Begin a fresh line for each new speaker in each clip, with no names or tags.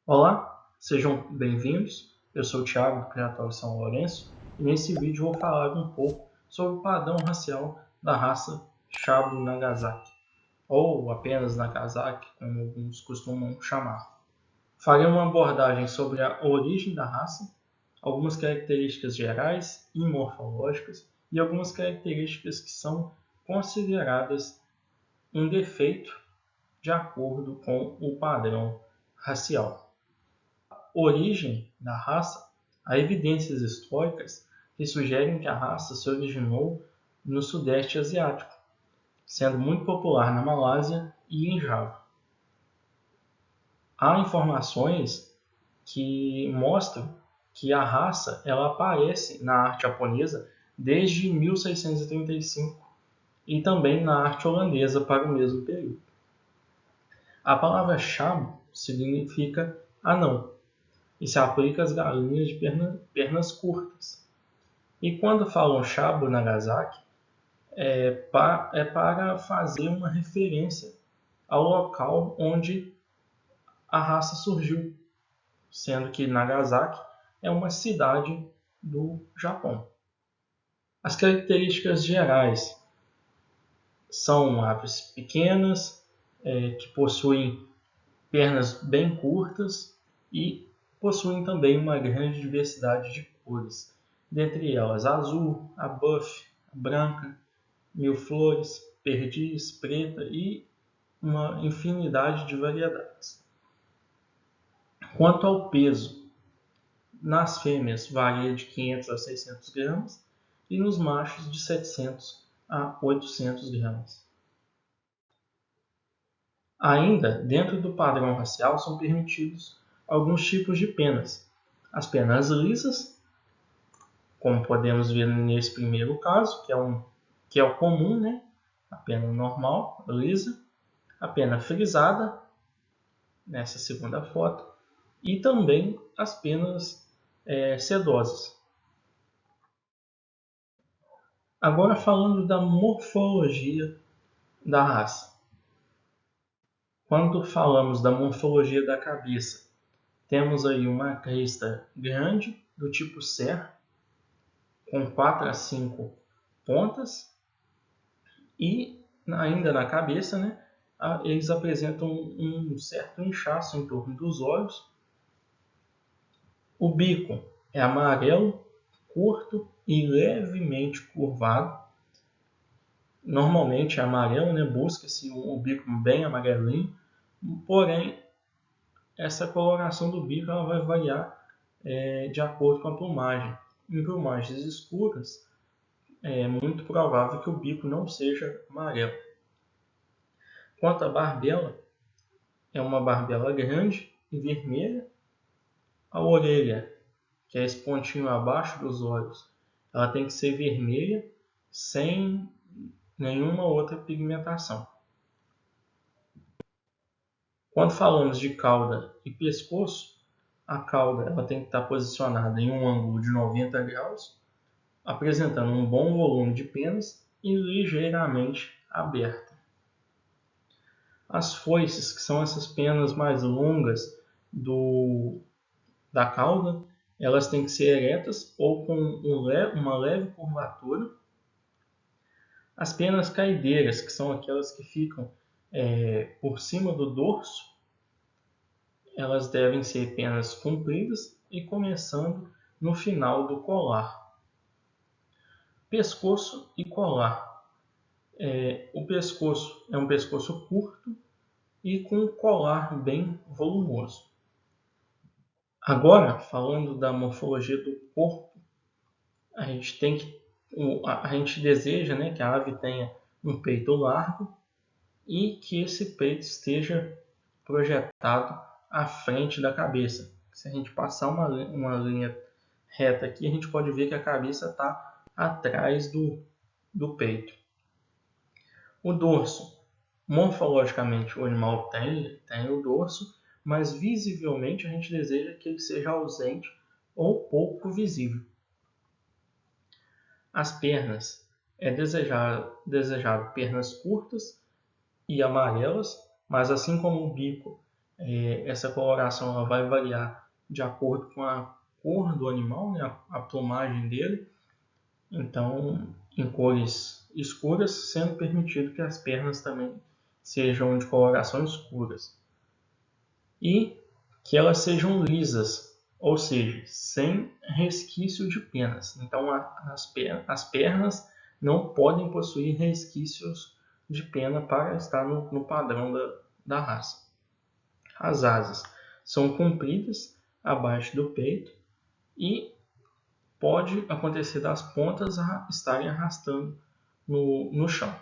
Olá, sejam bem-vindos. Eu sou o Thiago, do Criatório São Lourenço, e nesse vídeo vou falar um pouco sobre o padrão racial da raça Shabo Nagasaki, ou apenas Nagasaki, como alguns costumam chamar. Farei uma abordagem sobre a origem da raça, algumas características gerais e morfológicas, e algumas características que são consideradas um defeito de acordo com o padrão racial. Origem da raça, há evidências históricas que sugerem que a raça se originou no Sudeste Asiático, sendo muito popular na Malásia e em Java. Há informações que mostram que a raça ela aparece na arte japonesa desde 1635 e também na arte holandesa para o mesmo período. A palavra Shabo significa anão e se aplica às galinhas de pernas curtas. E quando falam Shabo Nagasaki, é para fazer uma referência ao local onde a raça surgiu, sendo que Nagasaki é uma cidade do Japão. As características gerais são aves pequenas, que possuem pernas bem curtas e possuem também uma grande diversidade de cores, dentre elas a azul, a buff, a branca, mil-flores, perdiz, preta e uma infinidade de variedades. Quanto ao peso, nas fêmeas varia de 500 a 600 gramas e nos machos de 700 a 800 gramas. Ainda, dentro do padrão racial, são permitidos alguns tipos de penas. As penas lisas, como podemos ver nesse primeiro caso, que é o comum, né? A pena normal, lisa, a pena frisada, nessa segunda foto, e também as penas sedosas. Agora falando da morfologia da raça. Quando falamos da morfologia da cabeça, temos aí uma cresta grande, do tipo ser, com 4 a 5 pontas, e ainda na cabeça, né, eles apresentam um certo inchaço em torno dos olhos. O bico é amarelo, curto e levemente curvado. Normalmente é amarelo, né, busca-se um bico bem amarelinho, porém essa coloração do bico ela vai variar de acordo com a plumagem. Em plumagens escuras, é muito provável que o bico não seja amarelo. Quanto à barbela, é uma barbela grande e vermelha. A orelha, que é esse pontinho abaixo dos olhos, ela tem que ser vermelha, sem nenhuma outra pigmentação. Quando falamos de cauda e pescoço, a cauda ela tem que estar posicionada em um ângulo de 90 graus, apresentando um bom volume de penas e ligeiramente aberta. As foices, que são essas penas mais longas da cauda, elas têm que ser eretas ou com uma leve curvatura. As penas caideiras, que são aquelas que ficam por cima do dorso, elas devem ser penas compridas e começando no final do colar. Pescoço e colar. O pescoço é um pescoço curto e com um colar bem volumoso. Agora, falando da morfologia do corpo, a gente deseja, né, que a ave tenha um peito largo e que esse peito esteja projetado à frente da cabeça. Se a gente passar uma linha reta aqui, a gente pode ver que a cabeça está atrás do peito. O dorso. Morfologicamente, o animal tem o dorso, mas visivelmente a gente deseja que ele seja ausente ou pouco visível. As pernas. É desejado pernas curtas e amarelas, mas assim como o bico Essa coloração ela vai variar de acordo com a cor do animal, né, a plumagem dele. Então, em cores escuras, sendo permitido que as pernas também sejam de coloração escuras. E que elas sejam lisas, ou seja, sem resquício de penas. Então, as pernas não podem possuir resquícios de pena para estar no padrão da raça. As asas são compridas abaixo do peito e pode acontecer das pontas estarem arrastando no chão.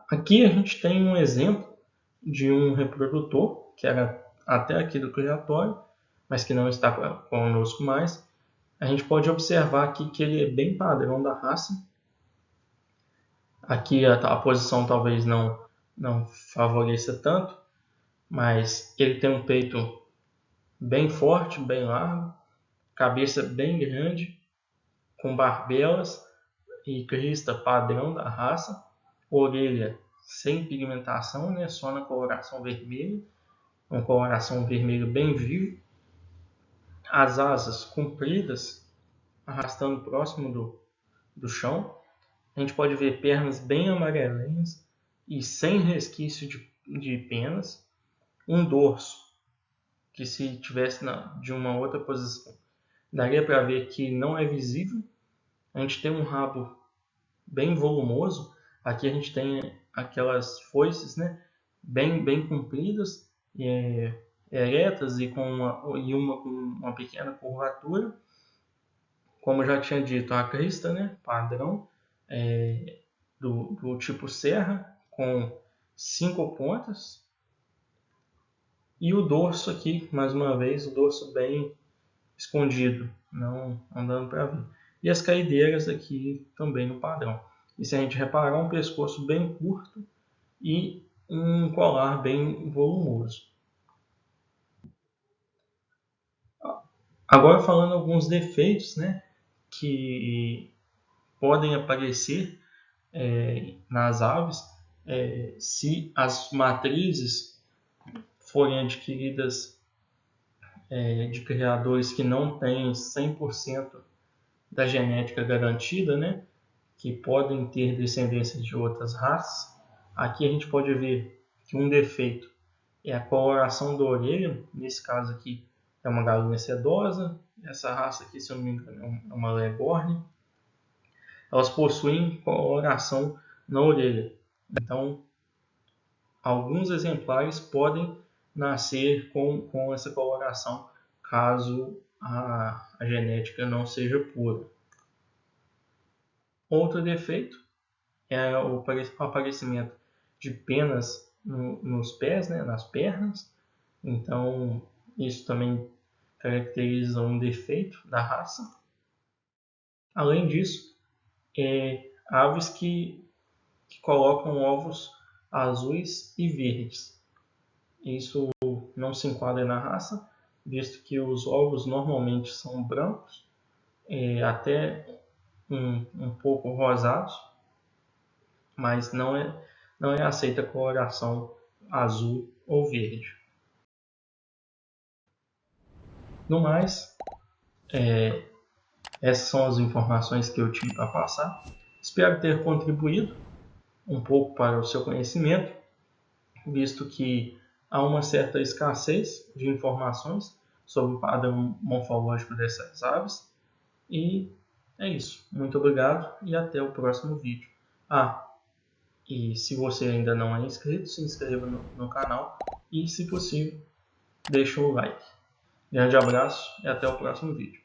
Aqui a gente tem um exemplo de um reprodutor, que era até aqui do criatório, mas que não está conosco mais. A gente pode observar aqui que ele é bem padrão da raça. Aqui a posição talvez não favoreça tanto, mas ele tem um peito bem forte, bem largo, cabeça bem grande, com barbelas e crista padrão da raça, orelha sem pigmentação, né, só na coloração vermelha, uma coloração vermelha bem viva, as asas compridas, arrastando próximo do chão. A gente pode ver pernas bem amarelinhas e sem resquício de penas, um dorso que, se tivesse de uma outra posição, daria para ver que não é visível. A gente tem um rabo bem volumoso. Aqui a gente tem aquelas foices, né, bem compridas, eretas e com uma pequena curvatura. Como eu já tinha dito, a crista, né, padrão, do tipo serra, com 5 pontas. E o dorso aqui, mais uma vez, o dorso bem escondido, não dando para ver. E as caideiras aqui também no padrão. E se a gente reparar, um pescoço bem curto e um colar bem volumoso. Agora falando alguns defeitos, né, que podem aparecer nas aves se as matrizes forem adquiridas de criadores que não têm 100% da genética garantida, né, que podem ter descendência de outras raças. Aqui a gente pode ver que um defeito é a coloração da orelha. Nesse caso aqui é uma galinha sedosa. Essa raça aqui, se eu não me engano, é uma Leghorn. Elas possuem coloração na orelha. Então, alguns exemplares podem nascer com essa coloração, caso a genética não seja pura. Outro defeito é o aparecimento de penas nos pés, né, nas pernas. Então, isso também caracteriza um defeito da raça. Além disso, aves que colocam ovos azuis e verdes. Isso não se enquadra na raça, visto que os ovos normalmente são brancos, até um pouco rosados, mas não é aceita a coloração azul ou verde. No mais, essas são as informações que eu tinha para passar. Espero ter contribuído um pouco para o seu conhecimento, visto que há uma certa escassez de informações sobre o padrão morfológico dessas aves. E é isso. Muito obrigado e até o próximo vídeo. E se você ainda não é inscrito, se inscreva no canal e, se possível, deixe o like. Grande abraço e até o próximo vídeo.